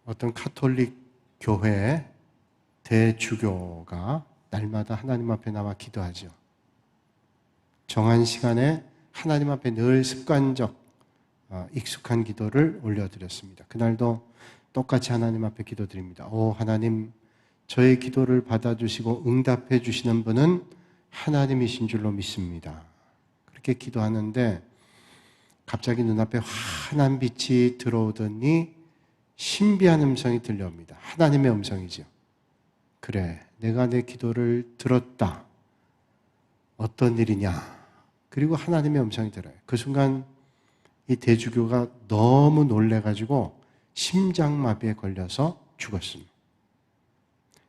어떤 카톨릭 교회 대주교가 날마다 하나님 앞에 나와 기도하죠. 정한 시간에 하나님 앞에 늘 습관적 익숙한 기도를 올려드렸습니다. 그날도 똑같이 하나님 앞에 기도드립니다. 오 하나님, 저의 기도를 받아주시고 응답해 주시는 분은 하나님이신 줄로 믿습니다. 그렇게 기도하는데 갑자기 눈앞에 환한 빛이 들어오더니 신비한 음성이 들려옵니다. 하나님의 음성이죠. 그래, 내가 내 기도를 들었다. 어떤 일이냐? 그리고 하나님의 음성이 들어요. 그 순간 이 대주교가 너무 놀래가지고 심장마비에 걸려서 죽었습니다.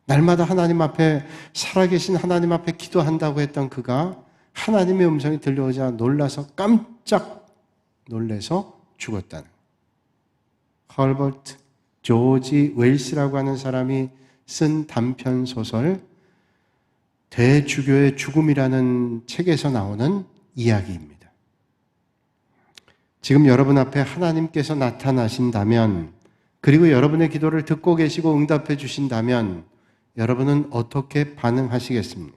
날마다 하나님 앞에, 살아계신 하나님 앞에 기도한다고 했던 그가 하나님의 음성이 들려오자 놀라서 깜짝 놀래서 죽었다는 거예요. 허버트 조지 웰스라고 하는 사람이 쓴 단편 소설 대주교의 죽음이라는 책에서 나오는 이야기입니다. 지금 여러분 앞에 하나님께서 나타나신다면, 그리고 여러분의 기도를 듣고 계시고 응답해 주신다면 여러분은 어떻게 반응하시겠습니까?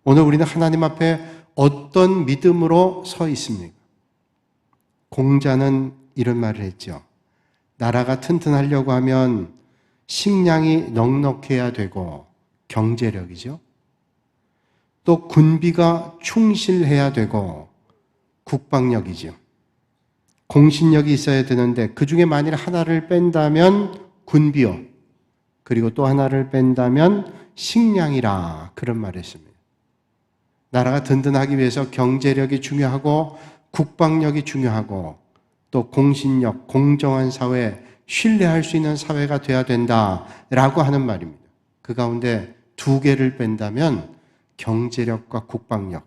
오늘 우리는 하나님 앞에 어떤 믿음으로 서 있습니까? 공자는 이런 말을 했죠. 나라가 튼튼하려고 하면 식량이 넉넉해야 되고 경제력이죠. 또 군비가 충실해야 되고 국방력이죠. 공신력이 있어야 되는데 그 중에 만일 하나를 뺀다면 군비요. 그리고 또 하나를 뺀다면 식량이라, 그런 말을 했습니다. 나라가 든든하기 위해서 경제력이 중요하고 국방력이 중요하고 또 공신력, 공정한 사회, 신뢰할 수 있는 사회가 돼야 된다라고 하는 말입니다. 그 가운데 두 개를 뺀다면 경제력과 국방력,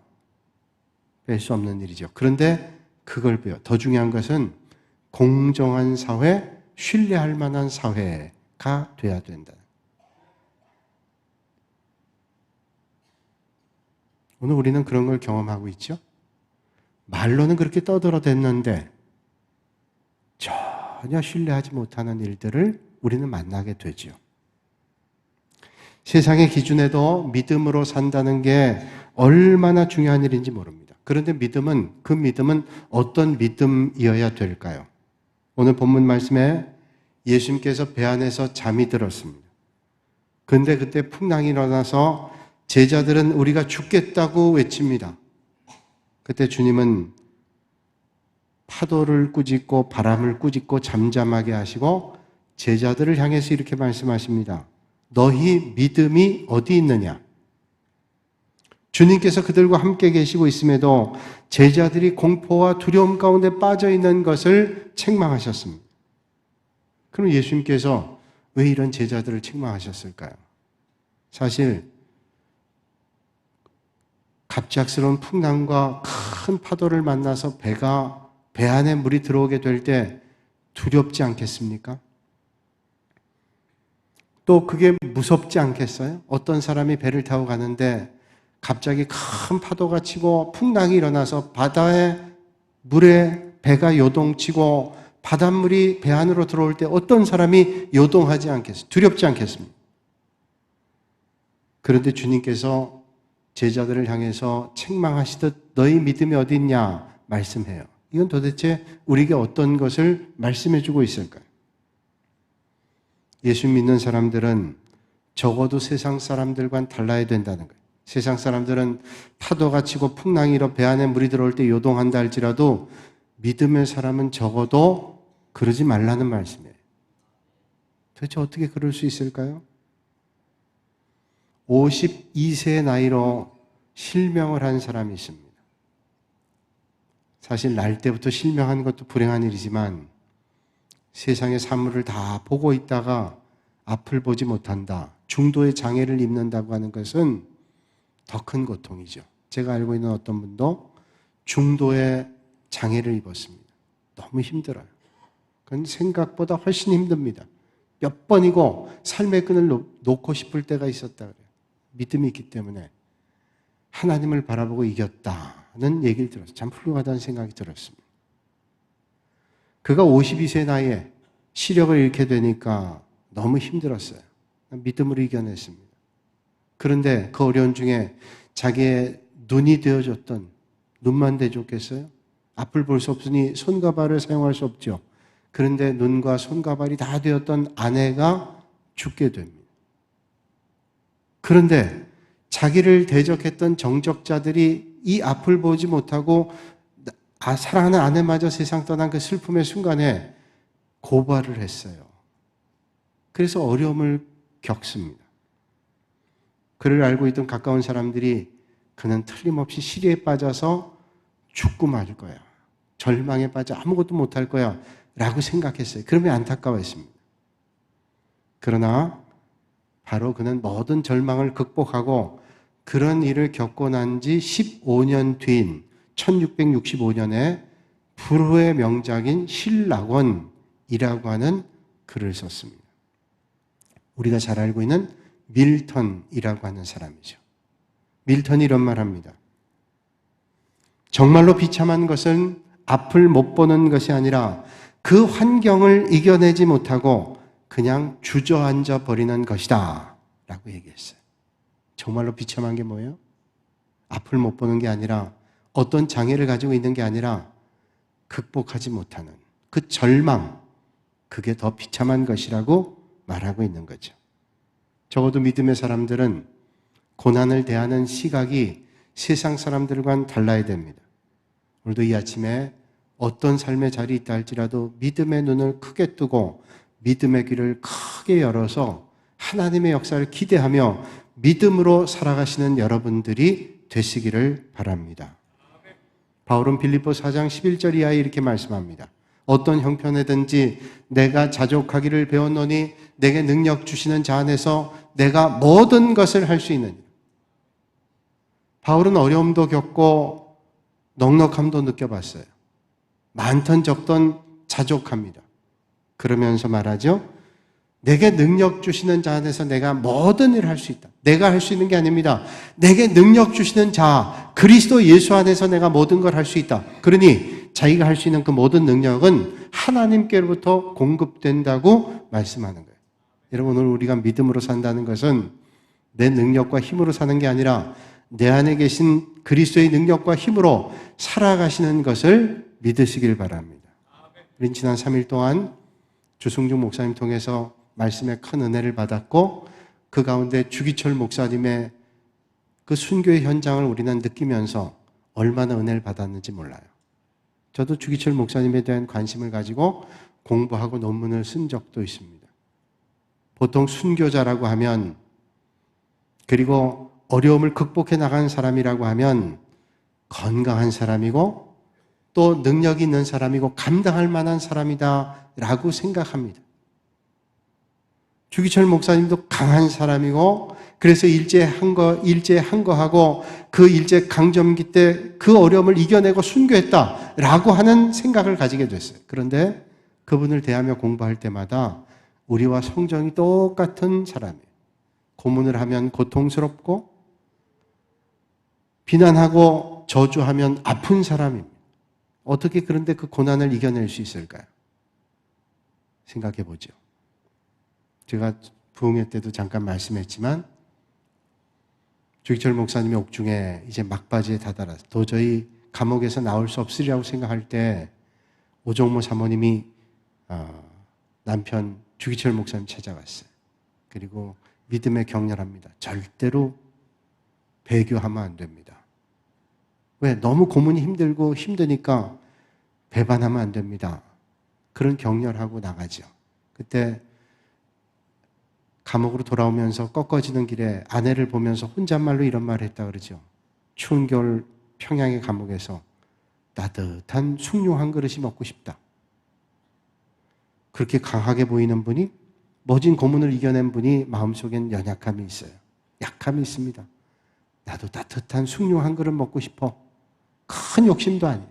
뺄 수 없는 일이죠. 그런데 그걸 빼요. 더 중요한 것은 공정한 사회, 신뢰할 만한 사회가 돼야 된다. 오늘 우리는 그런 걸 경험하고 있죠. 말로는 그렇게 떠들어댔는데 전혀 신뢰하지 못하는 일들을 우리는 만나게 되죠. 세상의 기준에도 믿음으로 산다는 게 얼마나 중요한 일인지 모릅니다. 그런데 그 믿음은 어떤 믿음이어야 될까요? 오늘 본문 말씀에 예수님께서 배 안에서 잠이 들었습니다. 그런데 그때 풍랑이 일어나서 제자들은 우리가 죽겠다고 외칩니다. 그때 주님은 파도를 꾸짖고 바람을 꾸짖고 잠잠하게 하시고 제자들을 향해서 이렇게 말씀하십니다. 너희 믿음이 어디 있느냐? 주님께서 그들과 함께 계시고 있음에도 제자들이 공포와 두려움 가운데 빠져 있는 것을 책망하셨습니다. 그럼 예수님께서 왜 이런 제자들을 책망하셨을까요? 사실 갑작스러운 풍랑과 큰 파도를 만나서 배 안에 물이 들어오게 될 때 두렵지 않겠습니까? 또 그게 무섭지 않겠어요? 어떤 사람이 배를 타고 가는데 갑자기 큰 파도가 치고 풍랑이 일어나서 바다에 물에 배가 요동치고 바닷물이 배 안으로 들어올 때 어떤 사람이 요동하지 않겠어요? 두렵지 않겠습니까? 그런데 주님께서 제자들을 향해서 책망하시듯 너희 믿음이 어디 있냐 말씀해요. 이건 도대체 우리에게 어떤 것을 말씀해 주고 있을까요? 예수 믿는 사람들은 적어도 세상 사람들과는 달라야 된다는 거예요. 세상 사람들은 파도가 치고 풍랑이 일어 배 안에 물이 들어올 때 요동한다 할지라도 믿음의 사람은 적어도 그러지 말라는 말씀이에요. 도대체 어떻게 그럴 수 있을까요? 52세의 나이로 실명을 한 사람이 있습니다. 사실 날 때부터 실명한 것도 불행한 일이지만 세상의 사물을 다 보고 있다가 앞을 보지 못한다, 중도의 장애를 입는다고 하는 것은 더 큰 고통이죠. 제가 알고 있는 어떤 분도 중도의 장애를 입었습니다. 너무 힘들어요. 그건 생각보다 훨씬 힘듭니다. 몇 번이고 삶의 끈을 놓고 싶을 때가 있었다 그래요. 믿음이 있기 때문에 하나님을 바라보고 이겼다는 얘기를 들었어요. 참 훌륭하다는 생각이 들었습니다. 그가 52세 나이에 시력을 잃게 되니까 너무 힘들었어요. 믿음으로 이겨냈습니다. 그런데 그 어려운 중에 자기의 눈이 되어줬던, 눈만 대줬겠어요? 앞을 볼 수 없으니 손과 발을 사용할 수 없죠. 그런데 눈과 손과 발이 다 되었던 아내가 죽게 됩니다. 그런데 자기를 대적했던 정적자들이 이 앞을 보지 못하고 사랑하는 아내마저 세상 떠난 그 슬픔의 순간에 고발을 했어요. 그래서 어려움을 겪습니다. 그를 알고 있던 가까운 사람들이 그는 틀림없이 시리에 빠져서 죽고 말 거야. 절망에 빠져 아무것도 못할 거야. 라고 생각했어요. 그러면 안타까워했습니다. 그러나 바로 그는 모든 절망을 극복하고 그런 일을 겪고 난 지 15년 뒤인 1665년에 불후의 명작인 신락원이라고 하는 글을 썼습니다. 우리가 잘 알고 있는 밀턴이라고 하는 사람이죠. 밀턴이 이런 말 합니다. 정말로 비참한 것은 앞을 못 보는 것이 아니라 그 환경을 이겨내지 못하고 그냥 주저앉아 버리는 것이다 라고 얘기했어요. 정말로 비참한 게 뭐예요? 앞을 못 보는 게 아니라 어떤 장애를 가지고 있는 게 아니라 극복하지 못하는 그 절망, 그게 더 비참한 것이라고 말하고 있는 거죠. 적어도 믿음의 사람들은 고난을 대하는 시각이 세상 사람들과는 달라야 됩니다. 오늘도 이 아침에 어떤 삶의 자리에 있다 할지라도 믿음의 눈을 크게 뜨고 믿음의 귀를 크게 열어서 하나님의 역사를 기대하며 믿음으로 살아가시는 여러분들이 되시기를 바랍니다. 바울은 빌립보 4장 11절 이하에 이렇게 말씀합니다. 어떤 형편에든지 내가 자족하기를 배웠노니 내게 능력 주시는 자 안에서 내가 모든 것을 할 수 있느니라. 바울은 어려움도 겪고 넉넉함도 느껴봤어요. 많던 적던 자족합니다. 그러면서 말하죠. 내게 능력 주시는 자 안에서 내가 모든 일을 할 수 있다. 내가 할 수 있는 게 아닙니다. 내게 능력 주시는 자, 그리스도 예수 안에서 내가 모든 걸 할 수 있다. 그러니 자기가 할 수 있는 그 모든 능력은 하나님께로부터 공급된다고 말씀하는 거예요. 여러분, 오늘 우리가 믿음으로 산다는 것은 내 능력과 힘으로 사는 게 아니라 내 안에 계신 그리스도의 능력과 힘으로 살아가시는 것을 믿으시길 바랍니다. 우린 지난 3일 동안 주승중 목사님 통해서 말씀에 큰 은혜를 받았고 그 가운데 주기철 목사님의 그 순교의 현장을 우리는 느끼면서 얼마나 은혜를 받았는지 몰라요. 저도 주기철 목사님에 대한 관심을 가지고 공부하고 논문을 쓴 적도 있습니다. 보통 순교자라고 하면, 그리고 어려움을 극복해 나가는 사람이라고 하면 건강한 사람이고 또 능력이 있는 사람이고 감당할 만한 사람이다라고 생각합니다. 주기철 목사님도 강한 사람이고 그래서 일제한 거 하고 그 일제 강점기 때 그 어려움을 이겨내고 순교했다라고 하는 생각을 가지게 됐어요. 그런데 그분을 대하며 공부할 때마다 우리와 성정이 똑같은 사람이에요. 고문을 하면 고통스럽고 비난하고 저주하면 아픈 사람입니다. 어떻게 그런데 그 고난을 이겨낼 수 있을까요? 생각해 보죠. 제가 부흥회 때도 잠깐 말씀했지만 주기철 목사님의 옥중에 이제 막바지에 다다라서 도저히 감옥에서 나올 수 없으리라고 생각할 때 오정모 사모님이 남편 주기철 목사님 찾아갔어요. 그리고 믿음에 격려합니다. 절대로 배교하면 안 됩니다. 왜? 너무 고문이 힘들고 힘드니까 배반하면 안 됩니다. 그런 격려를 하고 나가죠. 그때 감옥으로 돌아오면서 꺾어지는 길에 아내를 보면서 혼잣말로 이런 말을 했다 그러죠. 추운 겨울 평양의 감옥에서 따뜻한 숭늉 한 그릇이 먹고 싶다. 그렇게 강하게 보이는 분이, 모진 고문을 이겨낸 분이 마음속엔 연약함이 있어요. 약함이 있습니다. 나도 따뜻한 숭늉 한 그릇 먹고 싶어. 큰 욕심도 아니에요.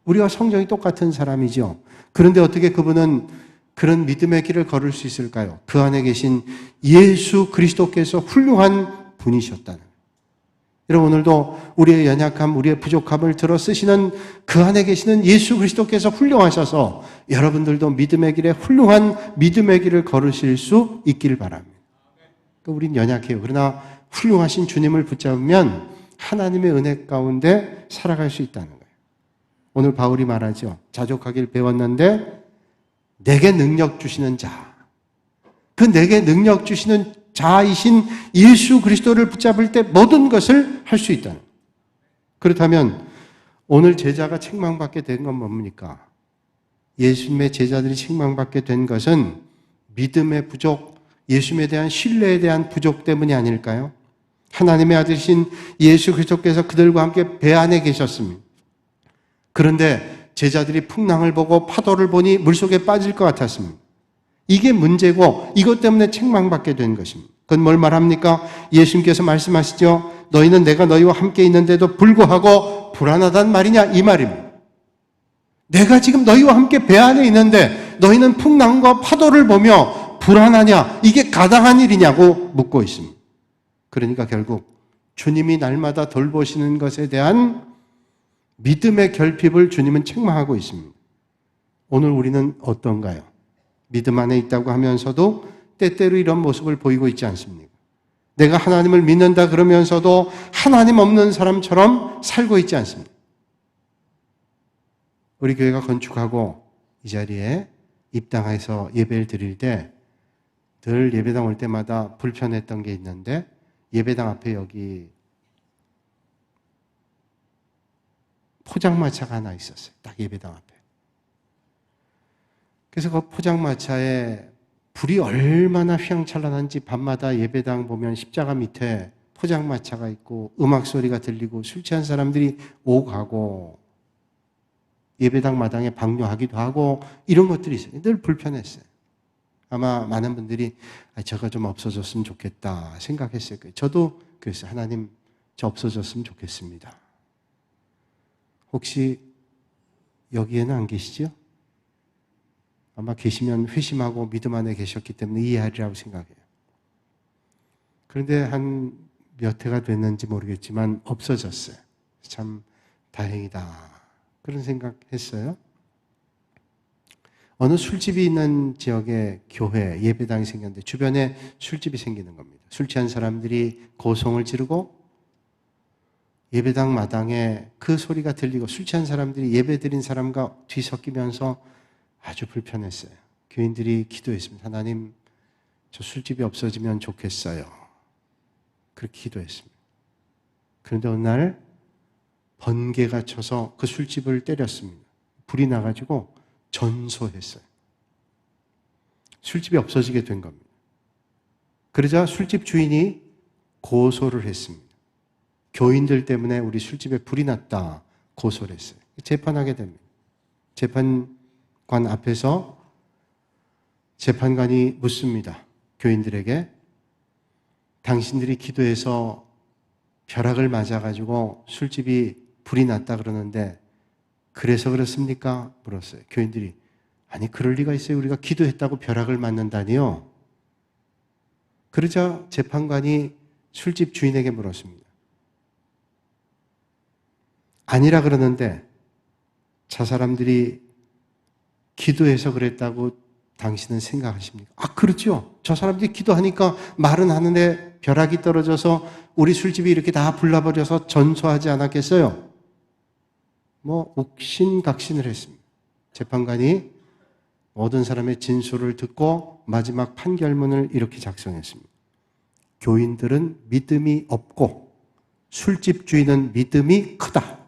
우리와 성정이 똑같은 사람이죠. 그런데 어떻게 그분은 그런 믿음의 길을 걸을 수 있을까요? 그 안에 계신 예수 그리스도께서 훌륭한 분이셨다는. 여러분, 오늘도 우리의 연약함, 우리의 부족함을 들어 쓰시는 그 안에 계시는 예수 그리스도께서 훌륭하셔서 여러분들도 믿음의 길에 훌륭한 믿음의 길을 걸으실 수 있기를 바랍니다. 우린 연약해요. 그러나 훌륭하신 주님을 붙잡으면 하나님의 은혜 가운데 살아갈 수 있다는 거예요. 오늘 바울이 말하죠. 자족하길 배웠는데 내게 능력 주시는 자, 그 내게 능력 주시는 자이신 예수 그리스도를 붙잡을 때 모든 것을 할 수 있다는 거예요. 그렇다면 오늘 제자가 책망받게 된 건 뭡니까? 예수님의 제자들이 책망받게 된 것은 믿음의 부족, 예수님에 대한 신뢰에 대한 부족 때문이 아닐까요? 하나님의 아들이신 예수 그리스도께서 그들과 함께 배 안에 계셨습니다. 그런데 제자들이 풍랑을 보고 파도를 보니 물속에 빠질 것 같았습니다. 이게 문제고 이것 때문에 책망받게 된 것입니다. 그건 뭘 말합니까? 예수님께서 말씀하시죠. 너희는 내가 너희와 함께 있는데도 불구하고 불안하단 말이냐? 이 말입니다. 내가 지금 너희와 함께 배 안에 있는데 너희는 풍랑과 파도를 보며 불안하냐? 이게 가당한 일이냐고 묻고 있습니다. 그러니까 결국 주님이 날마다 돌보시는 것에 대한 믿음의 결핍을 주님은 책망하고 있습니다. 오늘 우리는 어떤가요? 믿음 안에 있다고 하면서도 때때로 이런 모습을 보이고 있지 않습니까? 내가 하나님을 믿는다 그러면서도 하나님 없는 사람처럼 살고 있지 않습니까? 우리 교회가 건축하고 이 자리에 입당해서 예배를 드릴 때 늘 예배당 올 때마다 불편했던 게 있는데 예배당 앞에 여기 포장마차가 하나 있었어요. 딱 예배당 앞에. 그래서 그 포장마차에 불이 얼마나 휘황찬란한지 밤마다 예배당 보면 십자가 밑에 포장마차가 있고 음악 소리가 들리고 술 취한 사람들이 오고 가고 예배당 마당에 방뇨하기도 하고 이런 것들이 있어요. 늘 불편했어요. 아마 많은 분들이 저거 좀 없어졌으면 좋겠다 생각했을 거예요. 저도 그랬어요. 하나님 저 없어졌으면 좋겠습니다. 혹시 여기에는 안 계시죠? 아마 계시면 회심하고 믿음 안에 계셨기 때문에 이해하리라고 생각해요. 그런데 한 몇 해가 됐는지 모르겠지만 없어졌어요. 참 다행이다. 그런 생각했어요. 어느 술집이 있는 지역에 교회, 예배당이 생겼는데 주변에 술집이 생기는 겁니다. 술 취한 사람들이 고성을 지르고 예배당 마당에 그 소리가 들리고 술 취한 사람들이 예배 드린 사람과 뒤섞이면서 아주 불편했어요. 교인들이 기도했습니다. 하나님, 저 술집이 없어지면 좋겠어요. 그렇게 기도했습니다. 그런데 어느 날 번개가 쳐서 그 술집을 때렸습니다. 불이 나가지고 전소했어요. 술집이 없어지게 된 겁니다. 그러자 술집 주인이 고소를 했습니다. 교인들 때문에 우리 술집에 불이 났다 고소를 했어요. 재판하게 됩니다. 재판관 앞에서 재판관이 묻습니다. 교인들에게 당신들이 기도해서 벼락을 맞아가지고 술집이 불이 났다 그러는데 그래서 그렇습니까? 물었어요. 교인들이 아니 그럴 리가 있어요. 우리가 기도했다고 벼락을 맞는다니요. 그러자 재판관이 술집 주인에게 물었습니다. 아니라 그러는데 저 사람들이 기도해서 그랬다고 당신은 생각하십니까? 아, 그렇죠. 저 사람들이 기도하니까 말은 하는데 벼락이 떨어져서 우리 술집이 이렇게 다 불나버려서 전소하지 않았겠어요? 옥신각신을 했습니다. 재판관이 모든 사람의 진술을 듣고 마지막 판결문을 이렇게 작성했습니다. 교인들은 믿음이 없고 술집 주인은 믿음이 크다.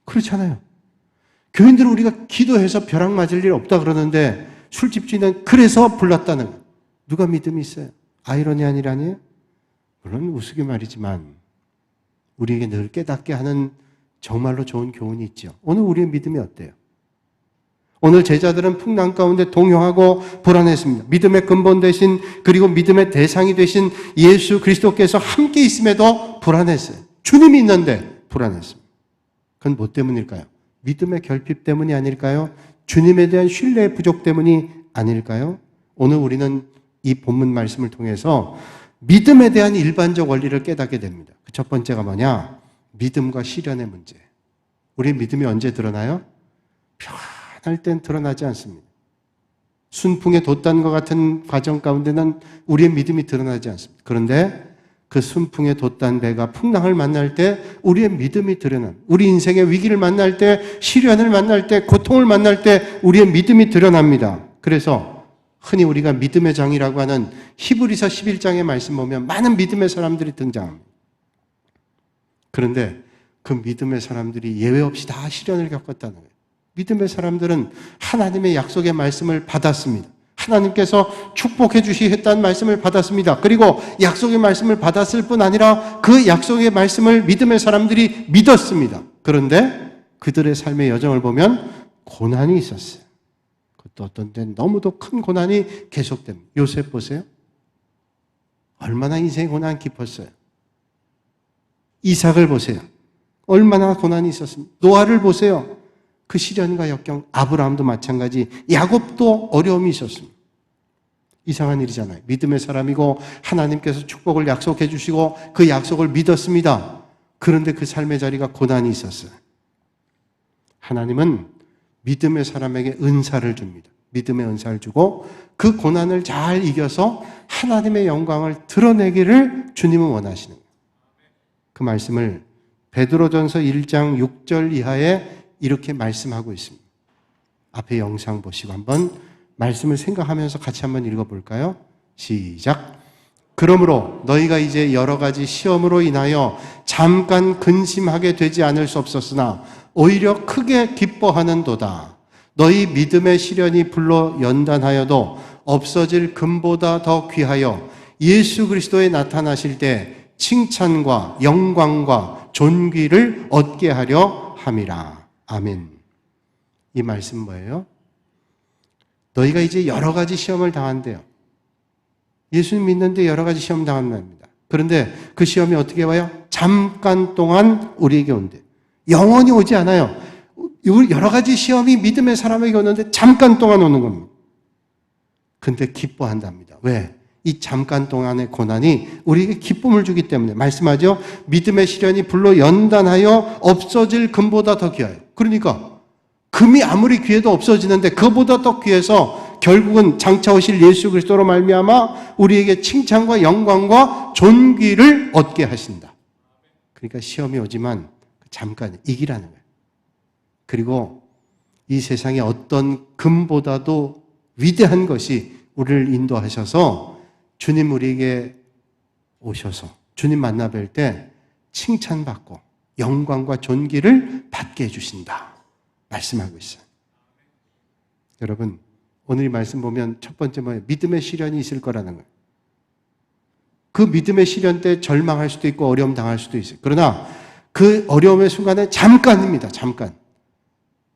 그렇잖아요. 교인들은 우리가 기도해서 벼락 맞을 일 없다 그러는데 술집 주인은 그래서 불났다는 거예요. 누가 믿음이 있어요? 아이러니한 아니에요? 물론 우스갯말이지만 우리에게 늘 깨닫게 하는 정말로 좋은 교훈이 있죠. 오늘 우리의 믿음이 어때요? 오늘 제자들은 풍랑 가운데 동요하고 불안했습니다. 믿음의 근본 되신 그리고 믿음의 대상이 되신 예수 그리스도께서 함께 있음에도 불안했어요. 주님이 있는데 불안했습니다. 그건 뭐 때문일까요? 믿음의 결핍 때문이 아닐까요? 주님에 대한 신뢰의 부족 때문이 아닐까요? 오늘 우리는 이 본문 말씀을 통해서 믿음에 대한 일반적 원리를 깨닫게 됩니다. 그 첫 번째가 뭐냐? 믿음과 시련의 문제. 우리의 믿음이 언제 드러나요? 평안할 땐 드러나지 않습니다. 순풍에 돛단과 같은 과정 가운데는 우리의 믿음이 드러나지 않습니다. 그런데 그 순풍에 돛단 배가 풍랑을 만날 때 우리의 믿음이 드러납니다. 우리 인생의 위기를 만날 때, 시련을 만날 때, 고통을 만날 때 우리의 믿음이 드러납니다. 그래서 흔히 우리가 믿음의 장이라고 하는 히브리서 11장의 말씀 보면 많은 믿음의 사람들이 등장합니다. 그런데 그 믿음의 사람들이 예외 없이 다 시련을 겪었다는 거예요. 믿음의 사람들은 하나님의 약속의 말씀을 받았습니다. 하나님께서 축복해 주시겠다는 말씀을 받았습니다. 그리고 약속의 말씀을 받았을 뿐 아니라 그 약속의 말씀을 믿음의 사람들이 믿었습니다. 그런데 그들의 삶의 여정을 보면 고난이 있었어요. 그것도 어떤 때는 너무도 큰 고난이 계속됩니다. 요셉 보세요. 얼마나 인생의 고난이 깊었어요. 이삭을 보세요. 얼마나 고난이 있었습니다. 노아를 보세요. 그 시련과 역경, 아브라함도 마찬가지, 야곱도 어려움이 있었습니다. 이상한 일이잖아요. 믿음의 사람이고 하나님께서 축복을 약속해 주시고 그 약속을 믿었습니다. 그런데 그 삶의 자리가 고난이 있었어요. 하나님은 믿음의 사람에게 은사를 줍니다. 믿음의 은사를 주고 그 고난을 잘 이겨서 하나님의 영광을 드러내기를 주님은 원하시는 거예요. 그 말씀을 베드로전서 1장 6절 이하에 이렇게 말씀하고 있습니다. 앞에 영상 보시고 한번 말씀을 생각하면서 같이 한번 읽어볼까요? 시작. 그러므로 너희가 이제 여러 가지 시험으로 인하여 잠깐 근심하게 되지 않을 수 없었으나 오히려 크게 기뻐하는도다. 너희 믿음의 시련이 불로 연단하여도 없어질 금보다 더 귀하여 예수 그리스도에 나타나실 때 칭찬과 영광과 존귀를 얻게 하려 함이라. 아멘. 이 말씀 뭐예요? 너희가 이제 여러 가지 시험을 당한대요. 예수님 믿는데 여러 가지 시험 당합니다. 그런데 그 시험이 어떻게 와요? 잠깐 동안 우리에게 온대요. 영원히 오지 않아요. 여러 가지 시험이 믿음의 사람에게 오는데 잠깐 동안 오는 겁니다. 근데 기뻐한답니다. 왜? 이 잠깐 동안의 고난이 우리에게 기쁨을 주기 때문에 말씀하죠. 믿음의 시련이 불로 연단하여 없어질 금보다 더 귀해요. 그러니까 금이 아무리 귀해도 없어지는데 그보다 더 귀해서 결국은 장차 오실 예수 그리스도로 말미암아 우리에게 칭찬과 영광과 존귀를 얻게 하신다. 그러니까 시험이 오지만 잠깐 이기라는 거예요. 그리고 이 세상에 어떤 금보다도 위대한 것이 우리를 인도하셔서 주님 우리에게 오셔서 주님 만나 뵐 때 칭찬받고 영광과 존귀를 받게 해주신다. 말씀하고 있어요. 여러분, 오늘 이 말씀 보면 첫 번째 뭐예요? 믿음의 시련이 있을 거라는 거예요. 그 믿음의 시련 때 절망할 수도 있고 어려움 당할 수도 있어요. 그러나 그 어려움의 순간에 잠깐입니다. 잠깐.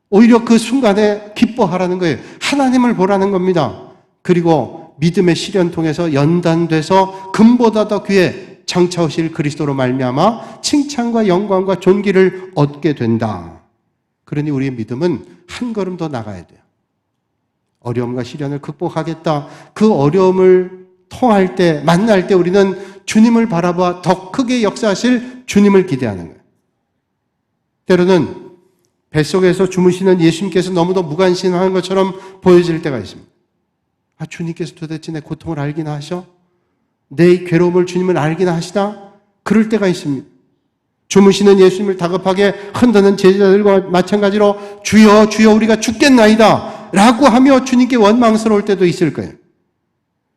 오히려 그 순간에 기뻐하라는 거예요. 하나님을 보라는 겁니다. 그리고 믿음의 시련 통해서 연단돼서 금보다 더 귀해 장차 오실 그리스도로 말미암아 칭찬과 영광과 존귀를 얻게 된다. 그러니 우리의 믿음은 한 걸음 더 나가야 돼요. 어려움과 시련을 극복하겠다. 그 어려움을 통할 때, 만날 때 우리는 주님을 바라봐 더 크게 역사하실 주님을 기대하는 거예요. 때로는 뱃속에서 주무시는 예수님께서 너무도 무관심한 것처럼 보여질 때가 있습니다. 아, 주님께서 도대체 내 고통을 알기나 하셔? 내 괴로움을 주님을 알기나 하시나? 그럴 때가 있습니다. 주무시는 예수님을 다급하게 흔드는 제자들과 마찬가지로 주여 주여 우리가 죽겠나이다 라고 하며 주님께 원망스러울 때도 있을 거예요.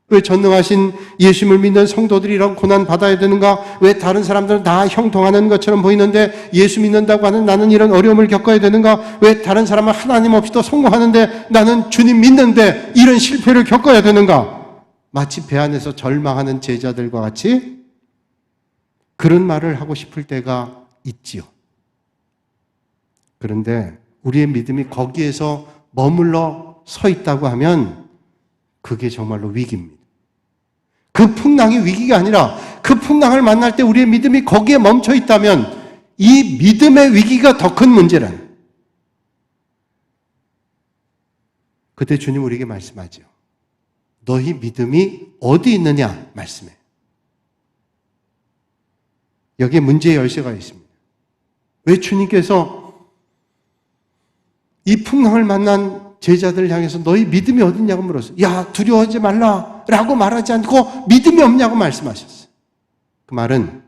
왜 전능하신 예수님을 믿는 성도들이 이런 고난 받아야 되는가? 왜 다른 사람들은 다 형통하는 것처럼 보이는데 예수 믿는다고 하는 나는 이런 어려움을 겪어야 되는가? 왜 다른 사람은 하나님 없이도 성공하는데 나는 주님 믿는데 이런 실패를 겪어야 되는가? 마치 배 안에서 절망하는 제자들과 같이 그런 말을 하고 싶을 때가 있지요. 그런데 우리의 믿음이 거기에서 머물러 서 있다고 하면 그게 정말로 위기입니다. 그 풍랑이 위기가 아니라 그 풍랑을 만날 때 우리의 믿음이 거기에 멈춰 있다면 이 믿음의 위기가 더 큰 문제라는. 그때 주님 우리에게 말씀하죠. 너희 믿음이 어디 있느냐 말씀해. 여기에 문제의 열쇠가 있습니다. 왜 주님께서 이 풍랑을 만난 제자들을 향해서 너희 믿음이 어딨냐고 물었어요. 야, 두려워하지 말라라고 말하지 않고 믿음이 없냐고 말씀하셨어요. 그 말은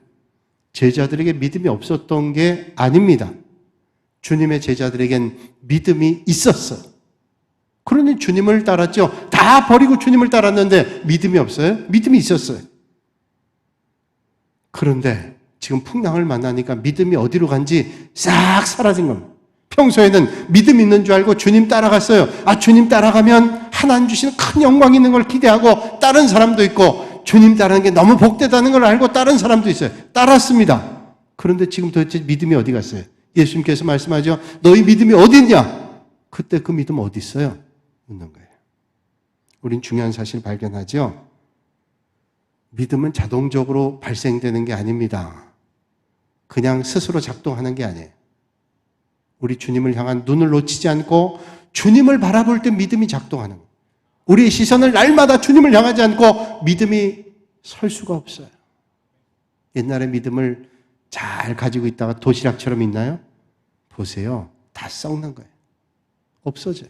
제자들에게 믿음이 없었던 게 아닙니다. 주님의 제자들에겐 믿음이 있었어요. 그러니 주님을 따랐죠. 다 버리고 주님을 따랐는데 믿음이 없어요? 믿음이 있었어요. 그런데 지금 풍랑을 만나니까 믿음이 어디로 간지 싹 사라진 겁니다. 평소에는 믿음 있는 줄 알고 주님 따라갔어요. 아, 주님 따라가면 하나님 주시는 큰 영광이 있는 걸 기대하고 다른 사람도 있고, 주님 따르는 게 너무 복되다는 걸 알고 다른 사람도 있어요. 따랐습니다. 그런데 지금 도대체 믿음이 어디 갔어요? 예수님께서 말씀하죠. 너희 믿음이 어디 있냐? 그때 그 믿음 어디 있어요? 묻는 거예요. 우린 중요한 사실을 발견하죠. 믿음은 자동적으로 발생되는 게 아닙니다. 그냥 스스로 작동하는 게 아니에요. 우리 주님을 향한 눈을 놓치지 않고 주님을 바라볼 때 믿음이 작동하는 거예요. 우리의 시선을 날마다 주님을 향하지 않고 믿음이 설 수가 없어요. 옛날에 믿음을 잘 가지고 있다가 도시락처럼 있나요? 보세요. 다 썩는 거예요. 없어져요.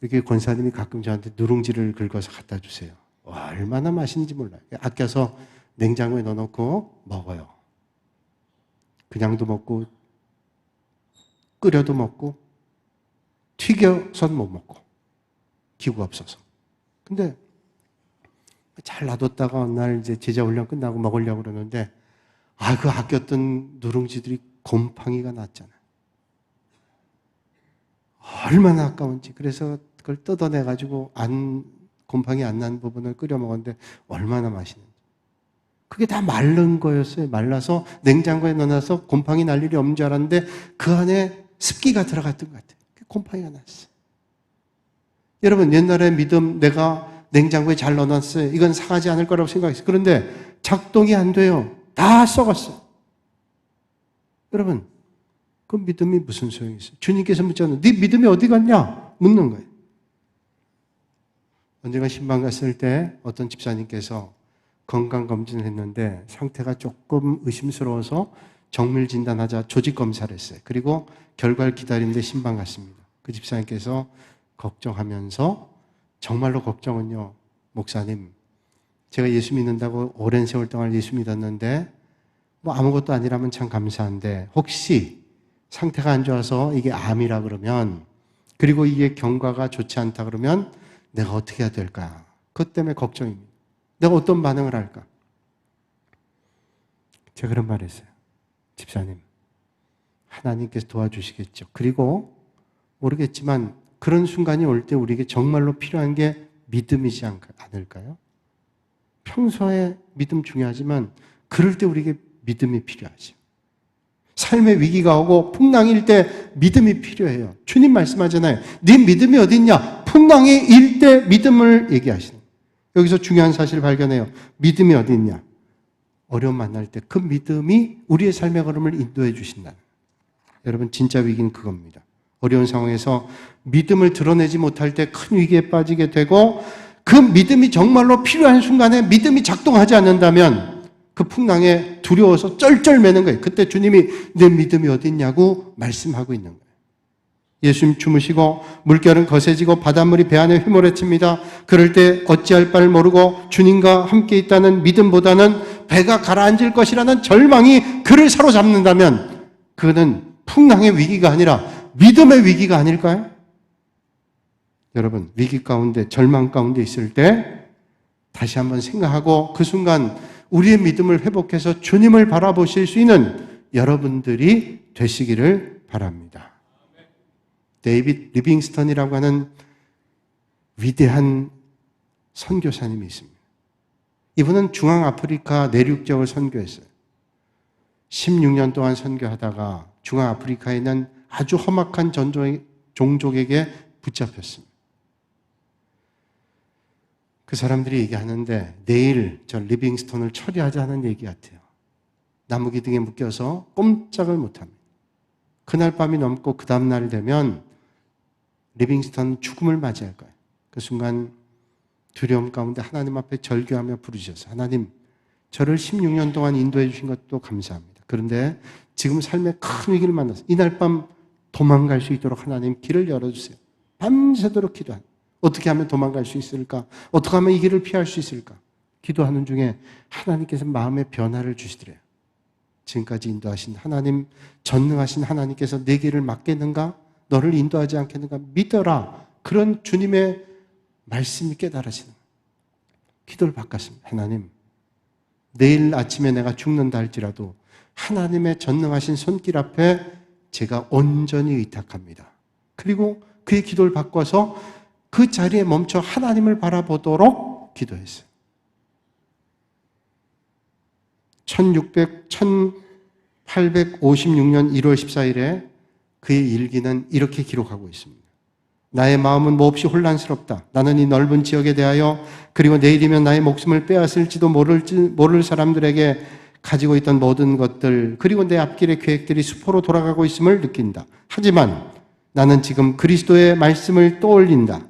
이렇게 권사님이 가끔 저한테 누룽지를 긁어서 갖다 주세요. 와, 얼마나 맛있는지 몰라요. 아껴서 냉장고에 넣어놓고 먹어요. 그냥도 먹고 끓여도 먹고 튀겨서는 못 먹고, 기구가 없어서. 근데 잘 놔뒀다가 어느 날 이제 제자 훈련 끝나고 먹으려고 그러는데, 그 아꼈던 누룽지들이 곰팡이가 났잖아요. 얼마나 아까운지. 그래서 그걸 뜯어내가지고 곰팡이 안 난 부분을 끓여 먹었는데 얼마나 맛있는지. 그게 다 마른 거였어요. 말라서 냉장고에 넣어놔서 곰팡이 날 일이 없는 줄 알았는데 그 안에 습기가 들어갔던 것 같아요. 곰팡이가 났어요. 여러분, 옛날에 믿음 내가 냉장고에 잘 넣어놨어요. 이건 상하지 않을 거라고 생각했어요. 그런데 작동이 안 돼요. 다 썩었어요. 여러분, 그 믿음이 무슨 소용이 있어요? 주님께서 묻잖아요. 네 믿음이 어디 갔냐? 묻는 거예요. 언젠가 신방 갔을 때 어떤 집사님께서 건강검진을 했는데 상태가 조금 의심스러워서 정밀 진단하자 조직 검사를 했어요. 그리고 결과를 기다리는데 신방 갔습니다. 그 집사님께서 걱정하면서, 정말로 걱정은요, 목사님, 제가 예수 믿는다고 오랜 세월 동안 예수 믿었는데 뭐 아무것도 아니라면 참 감사한데 혹시 상태가 안 좋아서 이게 암이라 그러면, 그리고 이게 경과가 좋지 않다 그러면 내가 어떻게 해야 될까? 그것 때문에 걱정입니다. 내가 어떤 반응을 할까? 제가 그런 말 했어요. 집사님, 하나님께서 도와주시겠죠. 그리고 모르겠지만 그런 순간이 올 때 우리에게 정말로 필요한 게 믿음이지 않을까요? 평소에 믿음 중요하지만 그럴 때 우리에게 믿음이 필요하죠. 삶의 위기가 오고 풍랑일 때 믿음이 필요해요. 주님 말씀하잖아요. 네 믿음이 어디 있냐? 풍랑이 일 때 믿음을 얘기하시는 거예요. 여기서 중요한 사실을 발견해요. 믿음이 어디 있냐? 어려움 만날 때 그 믿음이 우리의 삶의 걸음을 인도해 주신다. 여러분, 진짜 위기는 그겁니다. 어려운 상황에서 믿음을 드러내지 못할 때 큰 위기에 빠지게 되고, 그 믿음이 정말로 필요한 순간에 믿음이 작동하지 않는다면 그 풍랑에 두려워서 쩔쩔매는 거예요. 그때 주님이 내 믿음이 어디 있냐고 말씀하고 있는 거예요. 예수님 주무시고 물결은 거세지고 바닷물이 배 안에 휘몰아칩니다. 그럴 때 어찌할 바를 모르고 주님과 함께 있다는 믿음보다는 배가 가라앉을 것이라는 절망이 그를 사로잡는다면 그는 풍랑의 위기가 아니라 믿음의 위기가 아닐까요? 여러분, 위기 가운데, 절망 가운데 있을 때 다시 한번 생각하고 그 순간 우리의 믿음을 회복해서 주님을 바라보실 수 있는 여러분들이 되시기를 바랍니다. 데이빗 리빙스턴이라고 하는 위대한 선교사님이 있습니다. 이분은 중앙아프리카 내륙 지역을 선교했어요. 16년 동안 선교하다가 중앙아프리카에 있는 아주 험악한 종족에게 붙잡혔습니다. 그 사람들이 얘기하는데 내일 저 리빙스턴을 처리하자는 얘기 같아요. 나무 기둥에 묶여서 꼼짝을 못합니다. 그날 밤이 넘고 그 다음날 되면 리빙스턴 죽음을 맞이할 거예요. 그 순간 두려움 가운데 하나님 앞에 절규하며 부르셔서, 하나님, 저를 16년 동안 인도해 주신 것도 감사합니다. 그런데 지금 삶에 큰 위기를 만났어요. 이날 밤 도망갈 수 있도록 하나님 길을 열어주세요. 밤새도록 기도하는. 어떻게 하면 도망갈 수 있을까? 어떻게 하면 이 길을 피할 수 있을까? 기도하는 중에 하나님께서 마음의 변화를 주시더래요. 지금까지 인도하신 하나님, 전능하신 하나님께서 내 길을 막겠는가? 너를 인도하지 않겠는가? 믿어라. 그런 주님의 말씀이 깨달아지는 기도를 바꿨습니다. 하나님, 내일 아침에 내가 죽는다 할지라도 하나님의 전능하신 손길 앞에 제가 온전히 의탁합니다. 그리고 그의 기도를 바꿔서 그 자리에 멈춰 하나님을 바라보도록 기도했어요. 1856년 1월 14일에 그의 일기는 이렇게 기록하고 있습니다. 나의 마음은 몹시 혼란스럽다. 나는 이 넓은 지역에 대하여 그리고 내일이면 나의 목숨을 빼앗을지도 모를 사람들에게 가지고 있던 모든 것들 그리고 내 앞길의 계획들이 수포로 돌아가고 있음을 느낀다. 하지만 나는 지금 그리스도의 말씀을 떠올린다.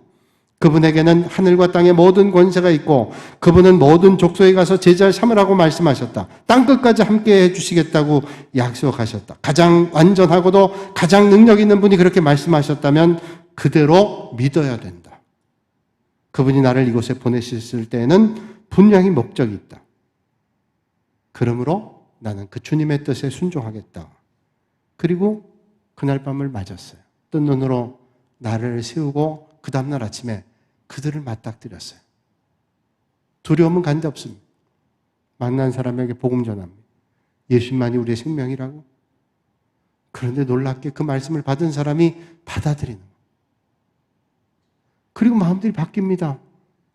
그분에게는 하늘과 땅의 모든 권세가 있고 그분은 모든 족속에 가서 제자를 삼으라고 말씀하셨다. 땅끝까지 함께 해주시겠다고 약속하셨다. 가장 완전하고도 가장 능력 있는 분이 그렇게 말씀하셨다면 그대로 믿어야 된다. 그분이 나를 이곳에 보내셨을 때에는 분명히 목적이 있다. 그러므로 나는 그 주님의 뜻에 순종하겠다. 그리고 그날 밤을 맞았어요. 뜬 눈으로 나를 세우고 그 다음날 아침에 그들을 맞닥뜨렸어요. 두려움은 간데 없습니다. 만난 사람에게 복음 전합니다. 예수님만이 우리의 생명이라고. 그런데 놀랍게 그 말씀을 받은 사람이 받아들이는 거예요. 그리고 마음들이 바뀝니다.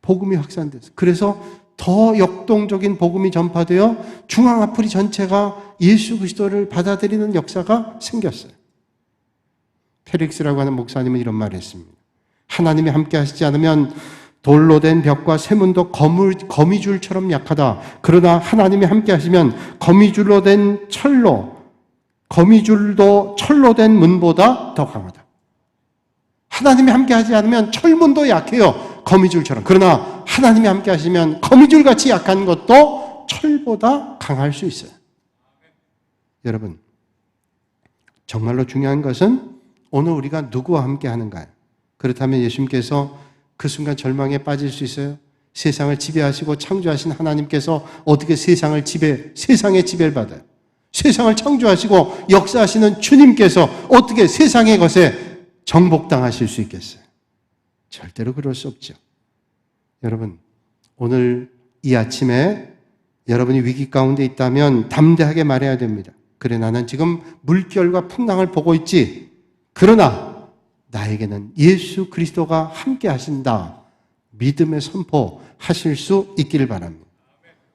복음이 확산돼서. 그래서 더 역동적인 복음이 전파되어 중앙아프리 전체가 예수 그리스도를 받아들이는 역사가 생겼어요. 페릭스라고 하는 목사님은 이런 말을 했습니다. 하나님이 함께 하시지 않으면 돌로 된 벽과 세문도 거미줄처럼 약하다. 그러나 하나님이 함께 하시면 거미줄로 된 거미줄도 철로 된 문보다 더 강하다. 하나님이 함께 하지 않으면 철문도 약해요. 거미줄처럼. 그러나 하나님이 함께 하시면 거미줄같이 약한 것도 철보다 강할 수 있어요. 여러분, 정말로 중요한 것은 오늘 우리가 누구와 함께 하는가요? 그렇다면 예수님께서 그 순간 절망에 빠질 수 있어요? 세상을 지배하시고 창조하신 하나님께서 어떻게 세상의 지배를 받아요? 세상을 창조하시고 역사하시는 주님께서 어떻게 세상의 것에 정복당하실 수 있겠어요? 절대로 그럴 수 없죠. 여러분, 오늘 이 아침에 여러분이 위기 가운데 있다면 담대하게 말해야 됩니다. 그래, 나는 지금 물결과 풍랑을 보고 있지. 그러나 나에게는 예수 그리스도가 함께 하신다. 믿음의 선포하실 수 있기를 바랍니다.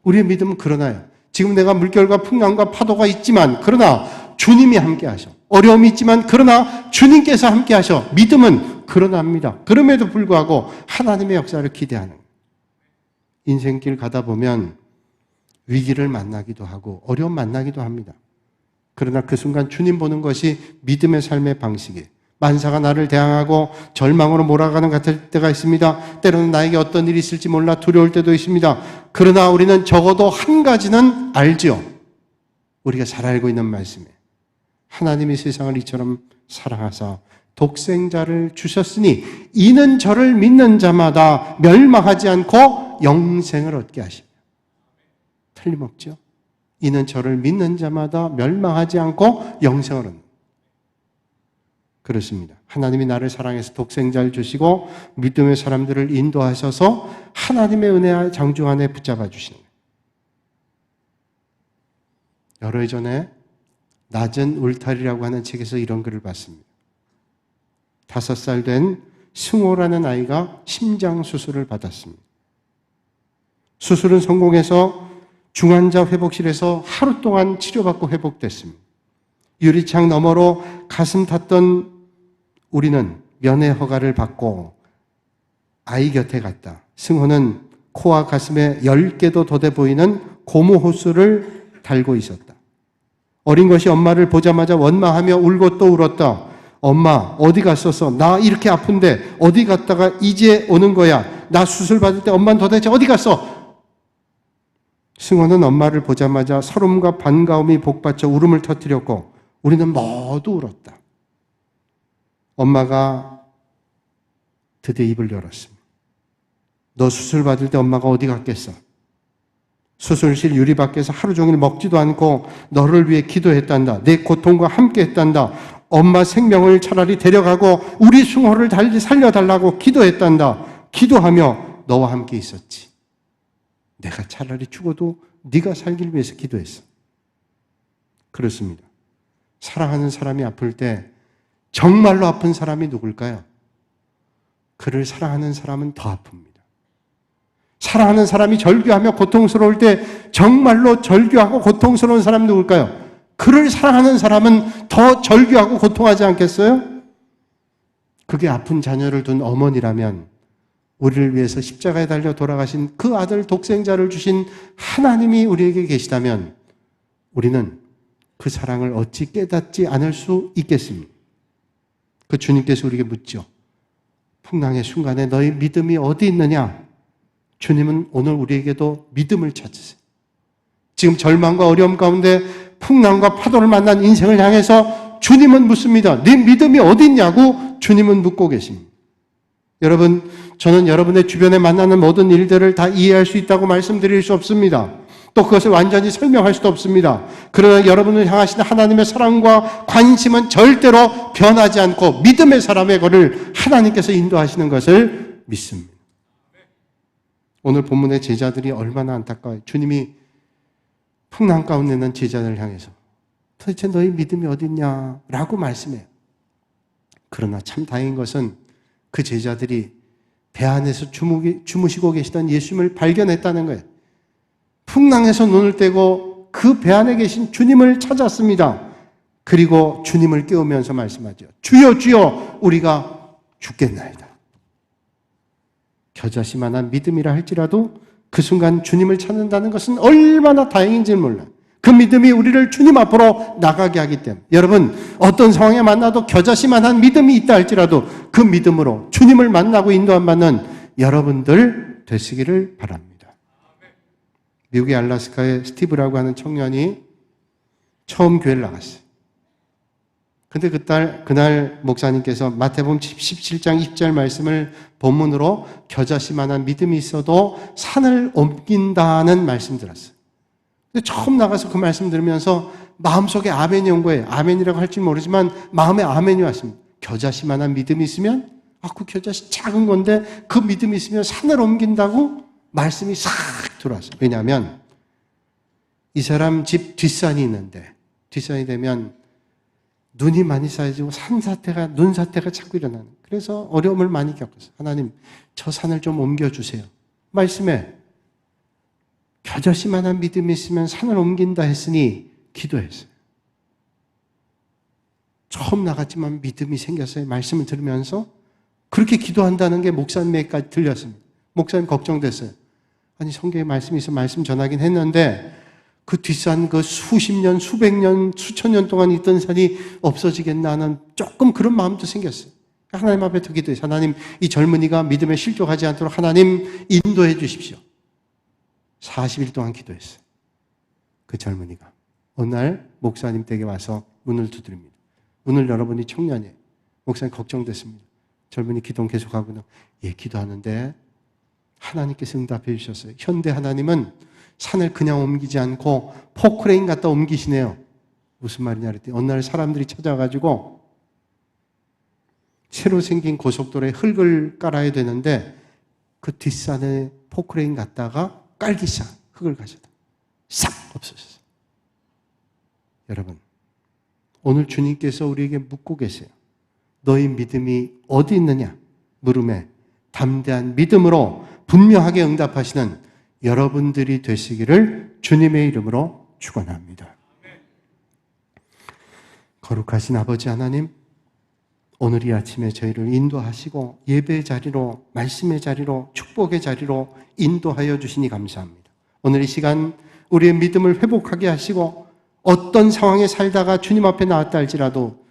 우리의 믿음은 그러나요. 지금 내가 물결과 풍랑과 파도가 있지만 그러나 주님이 함께 하셔. 어려움이 있지만 그러나 주님께서 함께 하셔. 믿음은 그러나입니다. 그럼에도 불구하고 하나님의 역사를 기대하는 거예요. 인생길 가다 보면 위기를 만나기도 하고 어려움 만나기도 합니다. 그러나 그 순간 주님 보는 것이 믿음의 삶의 방식이에요. 만사가 나를 대항하고 절망으로 몰아가는 같을 때가 있습니다. 때로는 나에게 어떤 일이 있을지 몰라 두려울 때도 있습니다. 그러나 우리는 적어도 한 가지는 알죠. 우리가 잘 알고 있는 말씀이에요. 하나님이 세상을 이처럼 사랑하사 독생자를 주셨으니 이는 저를 믿는 자마다 멸망하지 않고 영생을 얻게 하시며. 틀림없죠. 이는 저를 믿는 자마다 멸망하지 않고 영생을 얻는. 그렇습니다. 하나님이 나를 사랑해서 독생자를 주시고 믿음의 사람들을 인도하셔서 하나님의 은혜와 장중 안에 붙잡아 주시는 거예요. 여러 해 전에 낮은 울타리라고 하는 책에서 이런 글을 봤습니다. 5살 된 승호라는 아이가 심장 수술을 받았습니다. 수술은 성공해서 중환자 회복실에서 하루 동안 치료받고 회복됐습니다. 유리창 너머로 가슴 탔던 우리는 면회 허가를 받고 아이 곁에 갔다. 승호는 코와 가슴에 10개도 더 보이는 고무 호스를 달고 있었다. 어린 것이 엄마를 보자마자 원망하며 울고 또 울었다. 엄마 어디 갔었어? 나 이렇게 아픈데 어디 갔다가 이제 오는 거야? 나 수술 받을 때 엄마는 도대체 어디 갔어? 승호는 엄마를 보자마자 서름과 반가움이 복받쳐 울음을 터뜨렸고 우리는 모두 울었다. 엄마가 드디어 입을 열었습니다. 너 수술 받을 때 엄마가 어디 갔겠어? 수술실 유리 밖에서 하루 종일 먹지도 않고 너를 위해 기도했단다. 내 고통과 함께 했단다. 엄마 생명을 차라리 데려가고 우리 숭호를 달리 살려달라고 기도했단다. 기도하며 너와 함께 있었지. 내가 차라리 죽어도 네가 살길 위해서 기도했어. 그렇습니다. 사랑하는 사람이 아플 때 정말로 아픈 사람이 누굴까요? 그를 사랑하는 사람은 더 아픕니다. 사랑하는 사람이 절규하며 고통스러울 때 정말로 절규하고 고통스러운 사람이 누굴까요? 그를 사랑하는 사람은 더 절규하고 고통하지 않겠어요? 그게 아픈 자녀를 둔 어머니라면 우리를 위해서 십자가에 달려 돌아가신 그 아들 독생자를 주신 하나님이 우리에게 계시다면 우리는 그 사랑을 어찌 깨닫지 않을 수 있겠습니까? 그 주님께서 우리에게 묻죠. 풍랑의 순간에 너희 믿음이 어디 있느냐? 주님은 오늘 우리에게도 믿음을 찾으세요. 지금 절망과 어려움 가운데 풍랑과 파도를 만난 인생을 향해서 주님은 묻습니다. 네 믿음이 어디 있냐고 주님은 묻고 계십니다. 여러분, 저는 여러분의 주변에 만나는 모든 일들을 다 이해할 수 있다고 말씀드릴 수 없습니다. 또 그것을 완전히 설명할 수도 없습니다. 그러나 여러분을 향하신 하나님의 사랑과 관심은 절대로 변하지 않고 믿음의 사람의 거를 하나님께서 인도하시는 것을 믿습니다. 오늘 본문의 제자들이 얼마나 안타까워요. 주님이 풍랑 가운데 있는 제자들을 향해서 도대체 너희 믿음이 어딨냐? 라고 말씀해요. 그러나 참 다행인 것은 그 제자들이 배 안에서 주무시고 계시던 예수님을 발견했다는 거예요. 풍랑에서 눈을 떼고 그 배 안에 계신 주님을 찾았습니다. 그리고 주님을 깨우면서 말씀하죠. 주여 주여 우리가 죽겠나이다. 겨자씨만한 믿음이라 할지라도 그 순간 주님을 찾는다는 것은 얼마나 다행인지 몰라요. 그 믿음이 우리를 주님 앞으로 나가게 하기 때문에 여러분 어떤 상황에 만나도 겨자씨만한 믿음이 있다 할지라도 그 믿음으로 주님을 만나고 인도함 받는 여러분들 되시기를 바랍니다. 미국의 알래스카의 스티브라고 하는 청년이 처음 교회를 나갔어요. 근데 그날 목사님께서 마태복음 17장 20절 말씀을 본문으로 겨자씨만한 믿음이 있어도 산을 옮긴다는 말씀 들었어요. 근데 처음 나가서 그 말씀 들으면서 마음속에 아멘이 온 거예요. 아멘이라고 할지 모르지만 마음에 아멘이 왔습니다. 겨자씨만한 믿음이 있으면 그 겨자씨 작은 건데 그 믿음이 있으면 산을 옮긴다고 말씀이 싹 들어왔어요. 왜냐하면 이 사람 집 뒷산이 있는데 뒷산이 되면 눈이 많이 쌓여지고 눈사태가 자꾸 일어나는. 그래서 어려움을 많이 겪었어요. 하나님, 저 산을 좀 옮겨주세요. 말씀에 겨자씨만한 믿음이 있으면 산을 옮긴다 했으니 기도했어요. 처음 나갔지만 믿음이 생겼어요. 말씀을 들으면서 그렇게 기도한다는 게 목사님에게까지 들렸습니다. 목사님 걱정됐어요. 아니 성경에 말씀이 있어 말씀 전하긴 했는데 그 뒷산 그 수십 년, 수백 년, 수천 년 동안 있던 산이 없어지겠나 하는 조금 그런 마음도 생겼어요. 하나님 앞에 더 기도해서 하나님 이 젊은이가 믿음에 실족하지 않도록 하나님 인도해 주십시오. 40일 동안 기도했어요. 그 젊은이가 어느 날 목사님 댁에 와서 문을 두드립니다. 문을 열어보니 청년이에요. 목사님 걱정됐습니다. 젊은이 기도 계속하고는 기도하는데 하나님께서 응답해 주셨어요. 현대 하나님은 산을 그냥 옮기지 않고 포크레인 갖다 옮기시네요. 무슨 말이냐 그랬더니 어느 날 사람들이 찾아가지고 새로 생긴 고속도로에 흙을 깔아야 되는데 그 뒷산에 포크레인 갖다가 깔기 시작. 흙을 가져다 싹 없어졌어요. 여러분 오늘 주님께서 우리에게 묻고 계세요. 너희 믿음이 어디 있느냐? 물음에 담대한 믿음으로 분명하게 응답하시는 여러분들이 되시기를 주님의 이름으로 축원합니다. 거룩하신 아버지 하나님, 오늘 이 아침에 저희를 인도하시고 예배의 자리로, 말씀의 자리로, 축복의 자리로 인도하여 주시니 감사합니다. 오늘 이 시간 우리의 믿음을 회복하게 하시고 어떤 상황에 살다가 주님 앞에 나왔다 할지라도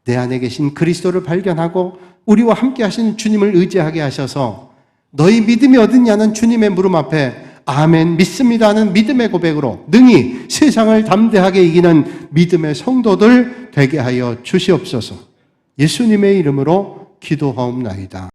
내 안에 계신 그리스도를 발견하고 우리와 함께 하신 주님을 의지하게 하셔서 너희 믿음이 어딨냐는 주님의 물음 앞에 아멘 믿습니다 하는 믿음의 고백으로 능히 세상을 담대하게 이기는 믿음의 성도들 되게 하여 주시옵소서. 예수님의 이름으로 기도하옵나이다.